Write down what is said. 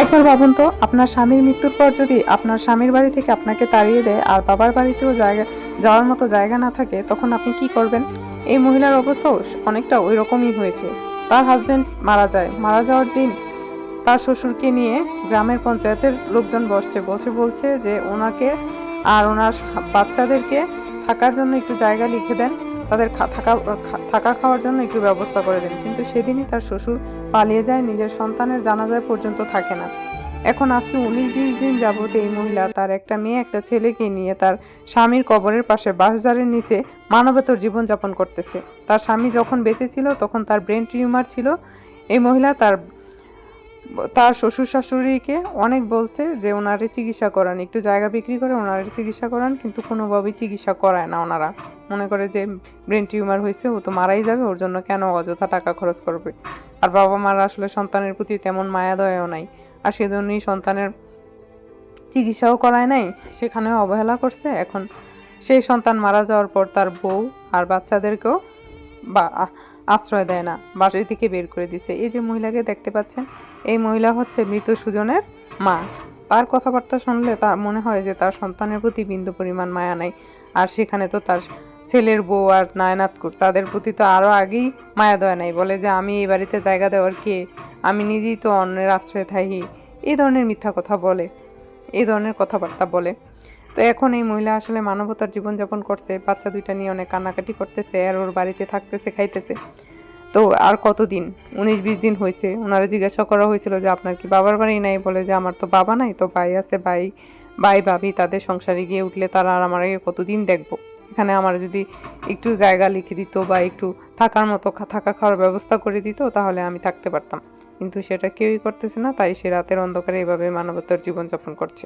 একবার ভাবুন তো, আপনার স্বামীর মৃত্যুর পর যদি আপনার স্বামীর বাড়ি থেকে আপনাকে তাড়িয়ে দেয় আর বাবার বাড়িতেও যাওয়ার মতো জায়গা না থাকে, তখন আপনি কি করবেন? এই মহিলার অবস্থাও অনেকটা ওই রকমই হয়েছে। তার হাজবেন্ড মারা যায়, মারা যাওয়ার দিন তার শ্বশুরকে নিয়ে গ্রামের পঞ্চায়েতের লোকজন বসে বলছে যে ওনাকে আর ওনার বাচ্চাদেরকে থাকার জন্য একটু জায়গা লিখে দেন, তাদের থাকা খাওয়ার জন্য একটু ব্যবস্থা করে দেন। কিন্তু সেদিনই তার শ্বশুর পালিয়ে যায়, নিজের সন্তানের জানাজা পর্যন্ত থাকে না। এখন আজকে 19-20 দিন যাবত এই মহিলা তার একটা মেয়ে একটা ছেলেকে নিয়ে তার স্বামীর কবরের পাশে বাঁশঝাড়ের নিচে মানবেতর জীবনযাপন করতেছে। তার স্বামী যখন বেঁচে ছিল তখন তার ব্রেন টিউমার ছিল। এই মহিলা তার তার শ্বশুর শাশুড়িকে অনেক বলছে যে ওনারে চিকিৎসা করান, একটু জায়গা বিক্রি করে ওনারে চিকিৎসা করান, কিন্তু কোনোভাবেই চিকিৎসা করায় না। ওনারা মনে করে যে ব্রেন টিউমার হয়েছে, ও তো মারাই যাবে, ওর জন্য কেন অযথা টাকা খরচ করবে। আর বাবা মারা আসলে সন্তানের প্রতি তেমন মায়া দয়াও নাই, আর সেজন্যই সন্তানের চিকিৎসাও করায় নাই, সেখানেও অবহেলা করছে। এখন সেই সন্তান মারা যাওয়ার পর তার বউ আর বাচ্চাদেরকেও বা আশ্রয় দেয় না, বাড়ি থেকে বের করে দিছে। এই যে মহিলাকে দেখতে পাচ্ছেন, এই মহিলা হচ্ছে মৃত সুজনের মা। তার কথাবার্তা শুনলে তার মনে হয় যে তার সন্তানের প্রতি বিন্দু পরিমাণ মায়া নাই। আর সেখানে তো তার ছেলের বউ আর নায়নাতকুর, তাদের প্রতি তো আরও আগেই মায়া দয়া নাই। বলে যে আমি এই বাড়িতে জায়গা দেওয়ার কে, আমি নিজেই তো অন্যের আশ্রয় থাকি। এই ধরনের মিথ্যা কথা বলে, এই ধরনের কথাবার্তা বলে। তো এখন এই মহিলা আসলে মানবতার জীবনযাপন করছে, বাচ্চা দুইটা নিয়ে অনেক কান্নাকাটি করতেছে, আর ওর বাড়িতে থাকতেছে, খাইতেছে। তো আর কতদিন, 19-20 দিন হয়েছে। ওনারা জিজ্ঞাসা করা হয়েছিল যে আপনার কি বাবার বাড়ি নাই? বলে যে আমার তো বাবা নাই, তো ভাই আছে, ভাই ভাবি তাদের সংসারে গিয়ে উঠলে তারা আর আমার কতদিন দেখবো। এখানে আমার যদি একটু জায়গা লিখে দিত বা একটু থাকার মতো থাকা খাওয়ার ব্যবস্থা করে দিত, তাহলে আমি থাকতে পারতাম। কিন্তু সেটা কেউই করতেছে না, তাই সে রাতের অন্ধকারে এভাবে মানবতার জীবনযাপন করছে।